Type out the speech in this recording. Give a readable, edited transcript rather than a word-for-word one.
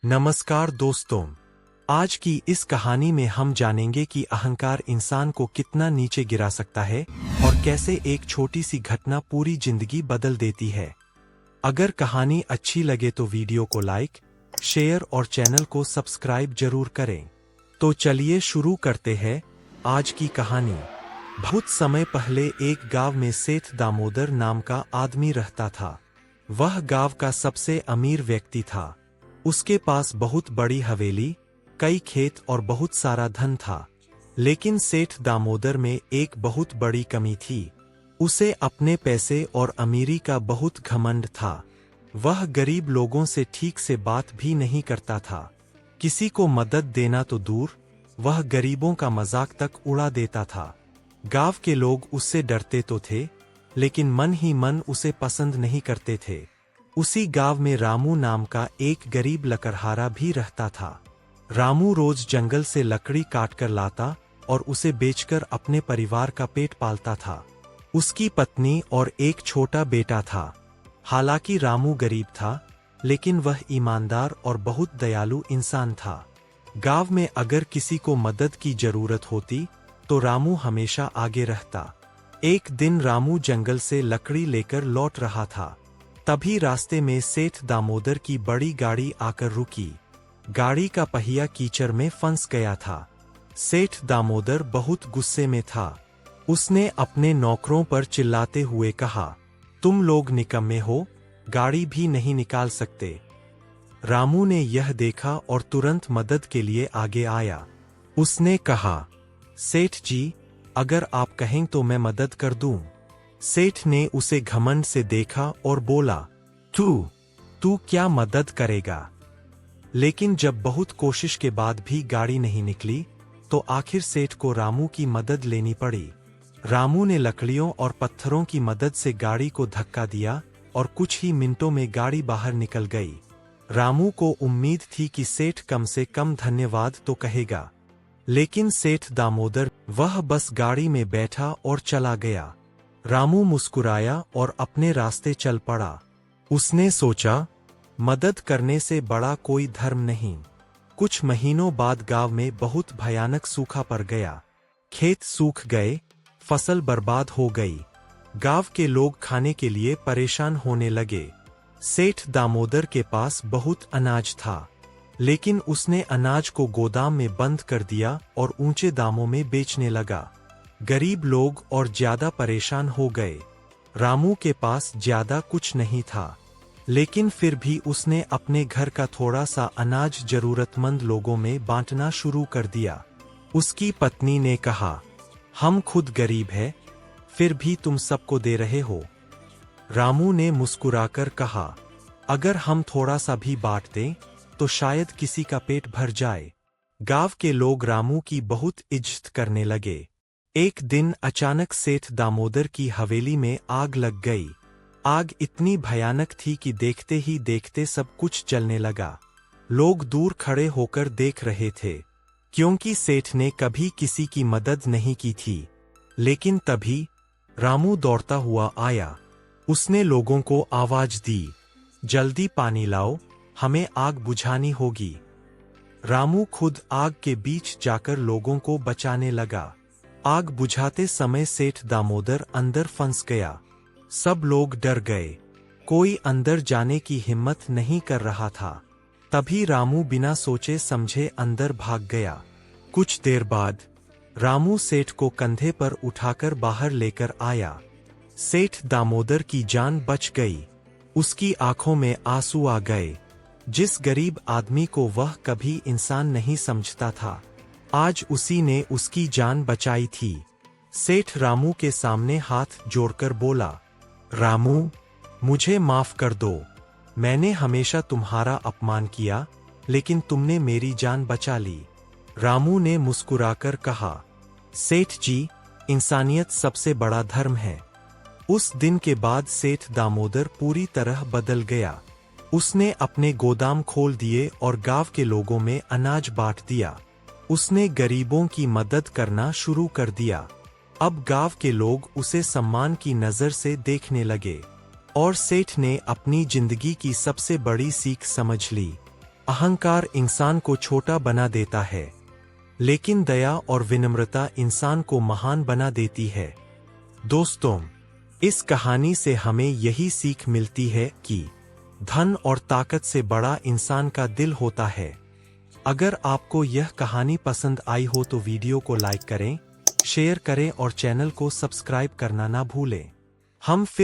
नमस्कार दोस्तों। आज की इस कहानी में हम जानेंगे कि अहंकार इंसान को कितना नीचे गिरा सकता है और कैसे एक छोटी सी घटना पूरी जिंदगी बदल देती है। अगर कहानी अच्छी लगे तो वीडियो को लाइक, शेयर और चैनल को सब्सक्राइब जरूर करें। तो चलिए शुरू करते हैं आज की कहानी। बहुत समय पहले एक गांव में सेठ दामोदर नाम का आदमी रहता था। वह गांव का सबसे अमीर व्यक्ति था। उसके पास बहुत बड़ी हवेली, कई खेत और बहुत सारा धन था। लेकिन सेठ दामोदर में एक बहुत बड़ी कमी थी। उसे अपने पैसे और अमीरी का बहुत घमंड था। वह गरीब लोगों से ठीक से बात भी नहीं करता था। किसी को मदद देना तो दूर, वह गरीबों का मजाक तक उड़ा देता था। गांव के लोग उससे डरते तो थे, लेकिन मन ही मन उसे पसंद नहीं करते थे। उसी गांव में रामू नाम का एक गरीब लकड़हारा भी रहता था। रामू रोज जंगल से लकड़ी काटकर लाता और उसे बेचकर अपने परिवार का पेट पालता था। उसकी पत्नी और एक छोटा बेटा था। हालांकि रामू गरीब था, लेकिन वह ईमानदार और बहुत दयालु इंसान था। गांव में अगर किसी को मदद की जरूरत होती तो रामू हमेशा आगे रहता। एक दिन रामू जंगल से लकड़ी लेकर लौट रहा था। तभी रास्ते में सेठ दामोदर की बड़ी गाड़ी आकर रुकी। गाड़ी का पहिया कीचड़ में फंस गया था। सेठ दामोदर बहुत गुस्से में था। उसने अपने नौकरों पर चिल्लाते हुए कहा, तुम लोग निकम्मे हो, गाड़ी भी नहीं निकाल सकते। रामू ने यह देखा और तुरंत मदद के लिए आगे आया। उसने कहा, सेठ जी, अगर आप कहें तो मैं मदद कर दूं। सेठ ने उसे घमंड से देखा और बोला, तू क्या मदद करेगा। लेकिन जब बहुत कोशिश के बाद भी गाड़ी नहीं निकली तो आखिर सेठ को रामू की मदद लेनी पड़ी। रामू ने लकड़ियों और पत्थरों की मदद से गाड़ी को धक्का दिया और कुछ ही मिनटों में गाड़ी बाहर निकल गई। रामू को उम्मीद थी कि सेठ कम से कम धन्यवाद तो कहेगा, लेकिन सेठ दामोदर वह बस गाड़ी में बैठा और चला गया। रामू मुस्कुराया और अपने रास्ते चल पड़ा। उसने सोचा, मदद करने से बड़ा कोई धर्म नहीं। कुछ महीनों बाद गांव में बहुत भयानक सूखा पड़ गया। खेत सूख गए, फसल बर्बाद हो गई। गांव के लोग खाने के लिए परेशान होने लगे। सेठ दामोदर के पास बहुत अनाज था, लेकिन उसने अनाज को गोदाम में बंद कर दिया और ऊंचे दामों में बेचने लगा। गरीब लोग और ज्यादा परेशान हो गए। रामू के पास ज्यादा कुछ नहीं था, लेकिन फिर भी उसने अपने घर का थोड़ा सा अनाज जरूरतमंद लोगों में बांटना शुरू कर दिया। उसकी पत्नी ने कहा, हम खुद गरीब हैं, फिर भी तुम सबको दे रहे हो। रामू ने मुस्कुराकर कहा, अगर हम थोड़ा सा भी बांट दें तो शायद किसी का पेट भर जाए। गांव के लोग रामू की बहुत इज्जत करने लगे। एक दिन अचानक सेठ दामोदर की हवेली में आग लग गई। आग इतनी भयानक थी कि देखते ही देखते सब कुछ जलने लगा। लोग दूर खड़े होकर देख रहे थे, क्योंकि सेठ ने कभी किसी की मदद नहीं की थी। लेकिन तभी रामू दौड़ता हुआ आया। उसने लोगों को आवाज दी, जल्दी पानी लाओ, हमें आग बुझानी होगी। रामू खुद आग के बीच जाकर लोगों को बचाने लगा। आग बुझाते समय सेठ दामोदर अंदर फंस गया। सब लोग डर गए। कोई अंदर जाने की हिम्मत नहीं कर रहा था। तभी रामू बिना सोचे समझे अंदर भाग गया। कुछ देर बाद रामू सेठ को कंधे पर उठाकर बाहर लेकर आया। सेठ दामोदर की जान बच गई। उसकी आंखों में आंसू आ गए। जिस गरीब आदमी को वह कभी इंसान नहीं समझता था, आज उसी ने उसकी जान बचाई थी। सेठ रामू के सामने हाथ जोड़कर बोला, रामू, मुझे माफ कर दो। मैंने हमेशा तुम्हारा अपमान किया, लेकिन तुमने मेरी जान बचा ली। रामू ने मुस्कुराकर कहा, सेठ जी, इंसानियत सबसे बड़ा धर्म है। उस दिन के बाद सेठ दामोदर पूरी तरह बदल गया। उसने अपने गोदाम खोल दिए और गांव के लोगों में अनाज बांट दिया। उसने गरीबों की मदद करना शुरू कर दिया। अब गांव के लोग उसे सम्मान की नजर से देखने लगे और सेठ ने अपनी जिंदगी की सबसे बड़ी सीख समझ ली। अहंकार इंसान को छोटा बना देता है, लेकिन दया और विनम्रता इंसान को महान बना देती है। दोस्तों, इस कहानी से हमें यही सीख मिलती है कि धन और ताकत से बड़ा इंसान का दिल होता है। अगर आपको यह कहानी पसंद आई हो तो वीडियो को लाइक करें, शेयर करें और चैनल को सब्सक्राइब करना ना भूलें। हम फिर